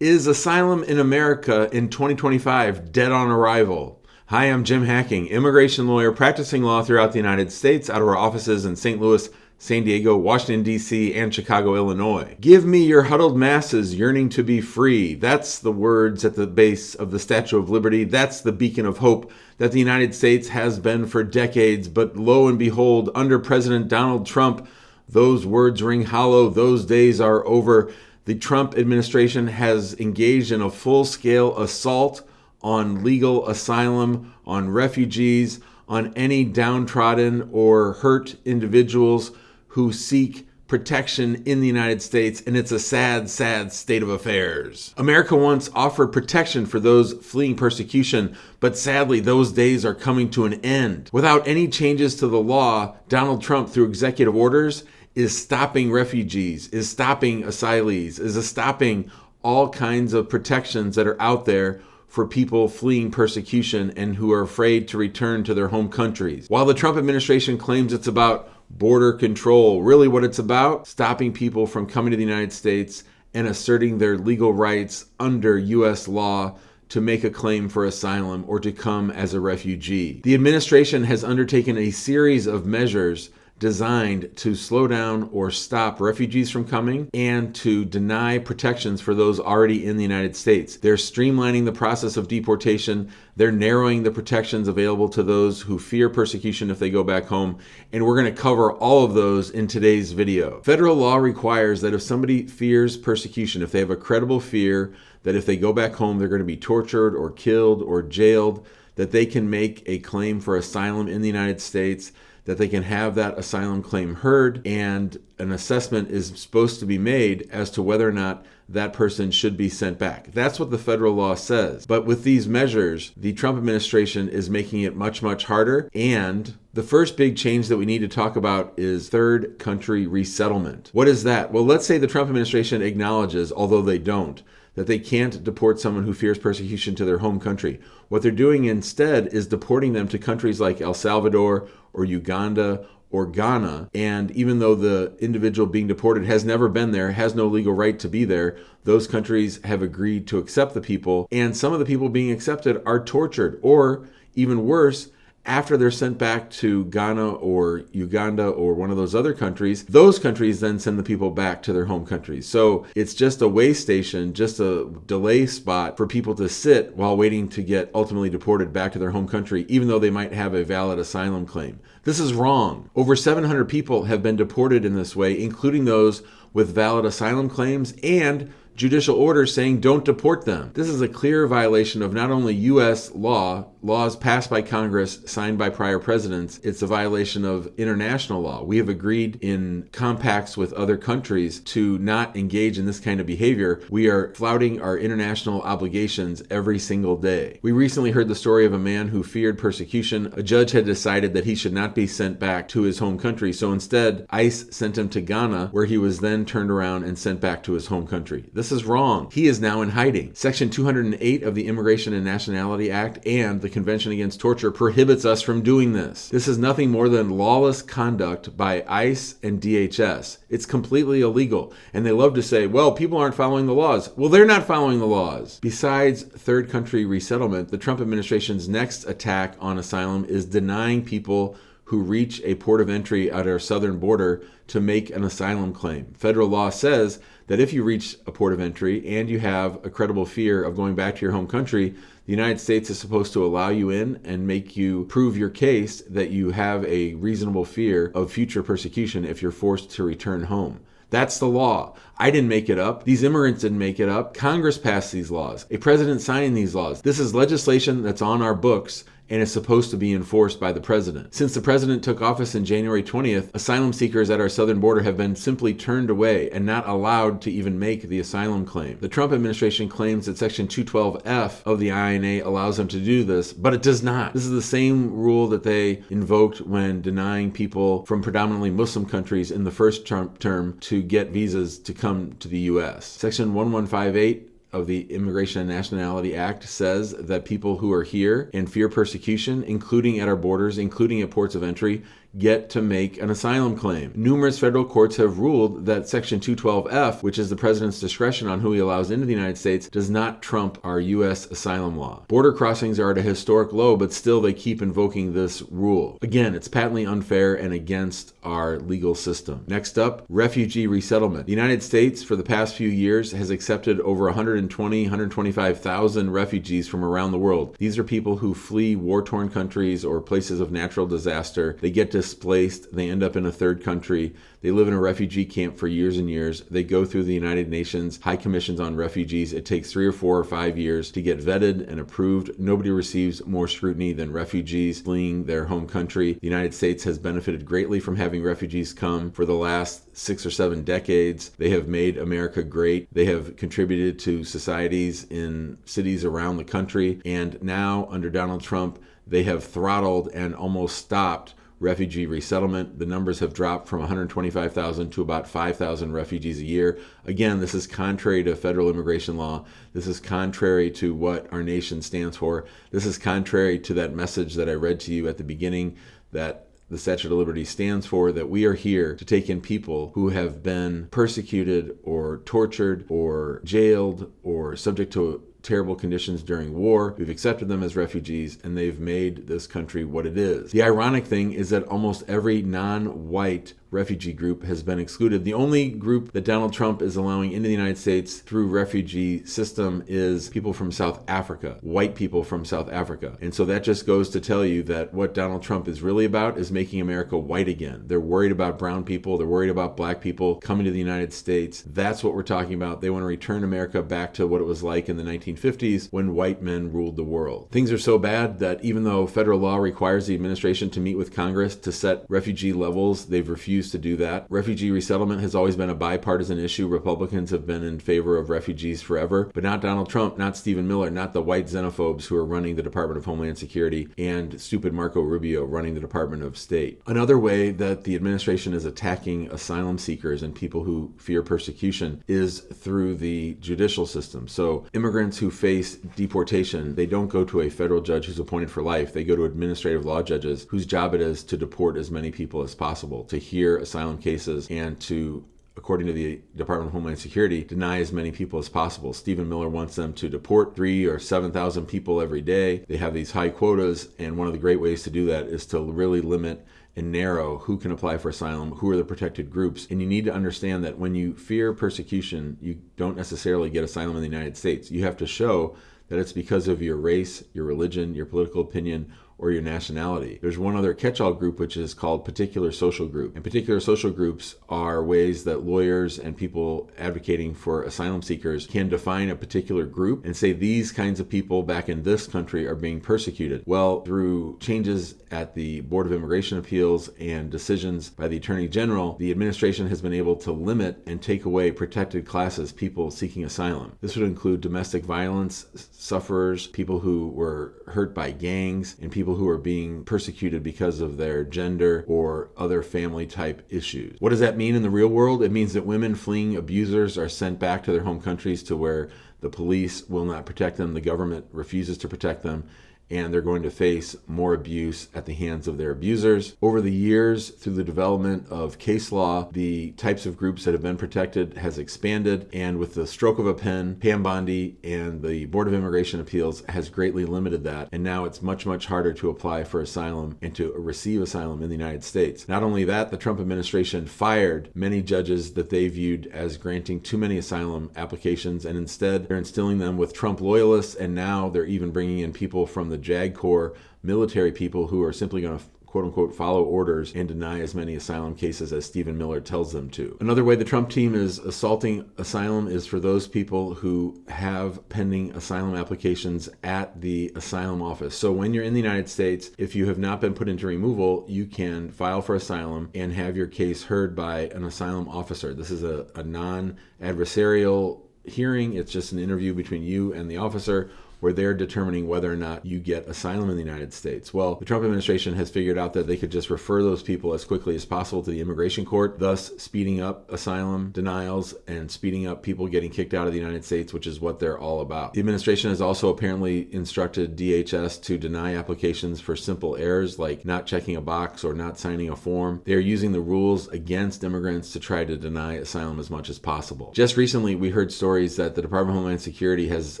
Is asylum in America in 2025 dead on arrival? Hi, I'm Jim Hacking, immigration lawyer practicing law throughout the United States out of our offices in St. Louis, San Diego, Washington, D.C., and Chicago, Illinois. Give me your huddled masses yearning to be free. That's the words at the base of the Statue of Liberty. That's the beacon of hope that the United States has been for decades. But lo and behold, under President Donald Trump, those words ring hollow. Those days are over. The Trump administration has engaged in a full-scale assault on legal asylum, on refugees, on any downtrodden or hurt individuals who seek protection in the United States, and it's a sad, sad state of affairs. America once offered protection for those fleeing persecution, but sadly, those days are coming to an end. Without any changes to the law, Donald Trump, through executive orders, is stopping refugees, is stopping asylees, is stopping all kinds of protections that are out there for people fleeing persecution and who are afraid to return to their home countries. While the Trump administration claims it's about border control, really what it's about, stopping people from coming to the United States and asserting their legal rights under U.S. law to make a claim for asylum or to come as a refugee. The administration has undertaken a series of measures designed to slow down or stop refugees from coming and to deny protections for those already in the United States. They're streamlining the process of deportation. They're narrowing the protections available to those who fear persecution if they go back home. And we're going to cover all of those in today's video. Federal law requires that if somebody fears persecution, if they have a credible fear that if they go back home they're going to be tortured or killed or jailed, that they can make a claim for asylum in the United States, that they can have that asylum claim heard, and an assessment is supposed to be made as to whether or not that person should be sent back. That's what the federal law says. But with these measures, the Trump administration is making it much, much harder. And the first big change that we need to talk about is third country resettlement. What is that? Well, let's say the Trump administration acknowledges, although they don't, that they can't deport someone who fears persecution to their home country. What they're doing instead is deporting them to countries like El Salvador or Uganda or Ghana. And even though the individual being deported has never been there, has no legal right to be there, those countries have agreed to accept the people. And some of the people being accepted are tortured, or even worse, after they're sent back to Ghana or Uganda or one of those other countries, those countries then send the people back to their home countries. So it's just a way station, just a delay spot for people to sit while waiting to get ultimately deported back to their home country, even though they might have a valid asylum claim. This is wrong. Over 700 people have been deported in this way, including those with valid asylum claims and judicial orders saying don't deport them. This is a clear violation of not only U.S. laws passed by Congress, signed by prior presidents, it's a violation of international law. We have agreed in compacts with other countries to not engage in this kind of behavior. We are flouting our international obligations every single day. We recently heard the story of a man who feared persecution. A judge had decided that he should not be sent back to his home country, so instead ICE sent him to Ghana, where he was then turned around and sent back to his home country. This is wrong. He is now in hiding. Section 208 of the Immigration and Nationality Act and the Convention Against Torture prohibits us from doing this. This is nothing more than lawless conduct by ICE and DHS. It's completely illegal. And they love to say, well, people aren't following the laws. Well, they're not following the laws. Besides third country resettlement, the Trump administration's next attack on asylum is denying people who reach a port of entry at our southern border to make an asylum claim. Federal law says that if you reach a port of entry and you have a credible fear of going back to your home country, the United States is supposed to allow you in and make you prove your case that you have a reasonable fear of future persecution if you're forced to return home. That's the law. I didn't make it up. These immigrants didn't make it up. Congress passed these laws. A president signed these laws. This is legislation that's on our books and is supposed to be enforced by the president. Since the president took office in January 20th, asylum seekers at our southern border have been simply turned away and not allowed to even make the asylum claim. The Trump administration claims that Section 212F of the INA allows them to do this, but it does not. This is the same rule that they invoked when denying people from predominantly Muslim countries in the first Trump term to get visas to come to the U.S. Section 1158 of the Immigration and Nationality Act says that people who are here and fear persecution, including at our borders, including at ports of entry, get to make an asylum claim. Numerous federal courts have ruled that Section 212F, which is the president's discretion on who he allows into the United States, does not trump our U.S. asylum law. Border crossings are at a historic low, but still they keep invoking this rule. Again, it's patently unfair and against our legal system. Next up, refugee resettlement. The United States, for the past few years, has accepted over 125,000 refugees from around the world. These are people who flee war-torn countries or places of natural disaster. They get displaced. They end up in a third country. They live in a refugee camp for years and years. They go through the United Nations High Commissions on Refugees. It takes 3 or 4 or 5 years to get vetted and approved. Nobody receives more scrutiny than refugees fleeing their home country. The United States has benefited greatly from having refugees come for the last 6 or 7 decades. They have made America great. They have contributed to societies in cities around the country. And now, under Donald Trump, they have throttled and almost stopped refugee resettlement. The numbers have dropped from 125,000 to about 5,000 refugees a year. Again, this is contrary to federal immigration law. This is contrary to what our nation stands for. This is contrary to that message that I read to you at the beginning that the Statute of Liberty stands for, that we are here to take in people who have been persecuted or tortured or jailed or subject to terrible conditions during war. We've accepted them as refugees, and they've made this country what it is. The ironic thing is that almost every non-white refugee group has been excluded. The only group that Donald Trump is allowing into the United States through refugee system is people from South Africa, white people from South Africa. And so that just goes to tell you that what Donald Trump is really about is making America white again. They're worried about brown people. They're worried about black people coming to the United States. That's what we're talking about. They want to return America back to what it was like in the 1950s when white men ruled the world. Things are so bad that even though federal law requires the administration to meet with Congress to set refugee levels, they've refused to do that. Refugee resettlement has always been a bipartisan issue. Republicans have been in favor of refugees forever, but not Donald Trump, not Stephen Miller, not the white xenophobes who are running the Department of Homeland Security, and stupid Marco Rubio running the Department of State. Another way that the administration is attacking asylum seekers and people who fear persecution is through the judicial system. So immigrants who face deportation, they don't go to a federal judge who's appointed for life. They go to administrative law judges whose job it is to deport as many people as possible, to hear asylum cases and to, according to the Department of Homeland Security, deny as many people as possible. Stephen Miller wants them to deport 3,000 or 7,000 people every day. They have these high quotas, and one of the great ways to do that is to really limit and narrow who can apply for asylum, who are the protected groups. And you need to understand that when you fear persecution, you don't necessarily get asylum in the United States. You have to show that it's because of your race, your religion, your political opinion, or your nationality. There's one other catch-all group, which is called particular social group. And particular social groups are ways that lawyers and people advocating for asylum seekers can define a particular group and say these kinds of people back in this country are being persecuted. Well, through changes at the Board of Immigration Appeals and decisions by the Attorney General, the administration has been able to limit and take away protected classes, people seeking asylum. This would include domestic violence sufferers, people who were hurt by gangs, and people who are being persecuted because of their gender or other family type issues. What does that mean in the real world? It means that women fleeing abusers are sent back to their home countries to where the police will not protect them, the government refuses to protect them, and they're going to face more abuse at the hands of their abusers. Over the years, through the development of case law, the types of groups that have been protected has expanded, and with the stroke of a pen, Pam Bondi and the Board of Immigration Appeals has greatly limited that, and now it's much, much harder to apply for asylum and to receive asylum in the United States. Not only that, the Trump administration fired many judges that they viewed as granting too many asylum applications, and instead they're instilling them with Trump loyalists, and now they're even bringing in people from the JAG Corps, military people who are simply going to quote-unquote follow orders and deny as many asylum cases as Stephen Miller tells them to. Another way the Trump team is assaulting asylum is for those people who have pending asylum applications at the asylum office. So when you're in the United States, if you have not been put into removal, you can file for asylum and have your case heard by an asylum officer. This is a non-adversarial hearing. It's just an interview between you and the officer. where they're determining whether or not you get asylum in the United States. Well, the Trump administration has figured out that they could just refer those people as quickly as possible to the immigration court, thus speeding up asylum denials and speeding up people getting kicked out of the United States, which is what they're all about. The administration has also apparently instructed DHS to deny applications for simple errors like not checking a box or not signing a form. They are using the rules against immigrants to try to deny asylum as much as possible. Just recently, we heard stories that the Department of Homeland Security has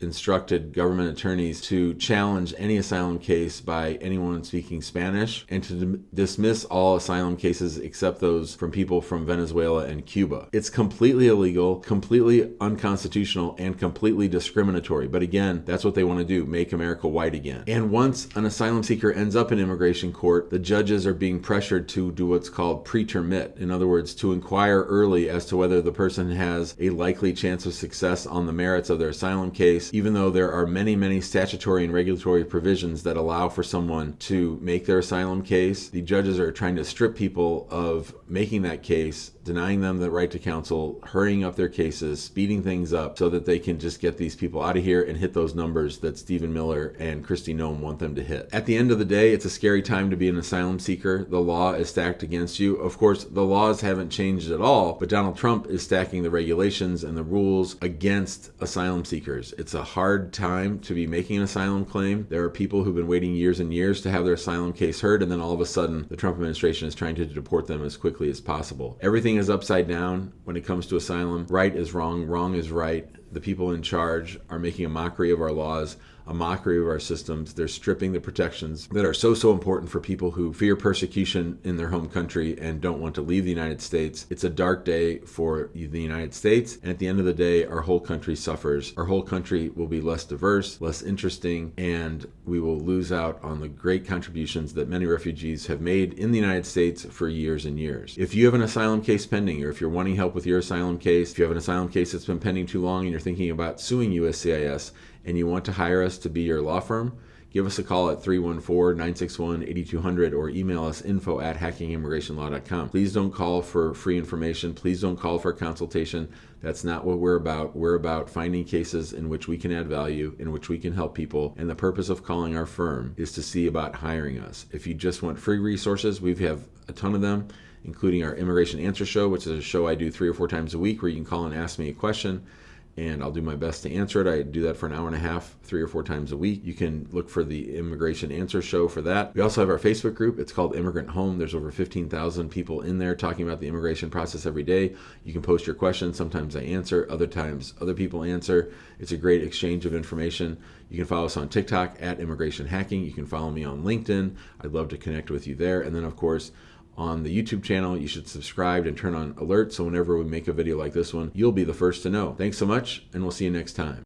instructed government attorneys to challenge any asylum case by anyone speaking Spanish and to dismiss all asylum cases except those from people from Venezuela and Cuba. It's completely illegal, completely unconstitutional, and completely discriminatory. But again, that's what they want to do, make America white again. And once an asylum seeker ends up in immigration court, the judges are being pressured to do what's called pretermit. In other words, to inquire early as to whether the person has a likely chance of success on the merits of their asylum case, even though there are many, many statutory and regulatory provisions that allow for someone to make their asylum case. The judges are trying to strip people of making that case, denying them the right to counsel, hurrying up their cases, speeding things up so that they can just get these people out of here and hit those numbers that Stephen Miller and Kristi Noem want them to hit. At the end of the day, it's a scary time to be an asylum seeker. The law is stacked against you. Of course, the laws haven't changed at all, but Donald Trump is stacking the regulations and the rules against asylum seekers. It's a hard time to be making an asylum claim. There are people who've been waiting years and years to have their asylum case heard, and then all of a sudden, the Trump administration is trying to deport them as quickly as possible. Everything is upside down when it comes to asylum. Right is wrong, wrong is right. The people in charge are making a mockery of our laws, a mockery of our systems. They're stripping the protections that are so important for people who fear persecution in their home country and don't want to leave the United States. It's a dark day for the United States, and at the end of the day, our whole country suffers. Our whole country will be less diverse, less interesting, and we will lose out on the great contributions that many refugees have made in the United States for years and years. If you have an asylum case pending, or if you're wanting help with your asylum case, if you have an asylum case that's been pending too long and you're thinking about suing USCIS, and you want to hire us to be your law firm, give us a call at 314-961-8200 or email us info@hackingimmigrationlaw.com. Please don't call for free information. Please don't call for a consultation. That's not what we're about. We're about finding cases in which we can add value, in which we can help people, and the purpose of calling our firm is to see about hiring us. If you just want free resources, we have a ton of them, including our Immigration Answer Show, which is a show I do 3 or 4 times a week where you can call and ask me a question, and I'll do my best to answer it. I do that for an hour and a half, 3 or 4 times a week. You can look for the Immigration Answer Show for that. We also have our Facebook group. It's called Immigrant Home. There's over 15,000 people in there talking about the immigration process every day. You can post your questions. Sometimes I answer, other times other people answer. It's a great exchange of information. You can follow us on TikTok at Immigration Hacking. You can follow me on LinkedIn. I'd love to connect with you there. And then, of course, on the YouTube channel, you should subscribe and turn on alerts so whenever we make a video like this one, you'll be the first to know. Thanks so much, and we'll see you next time.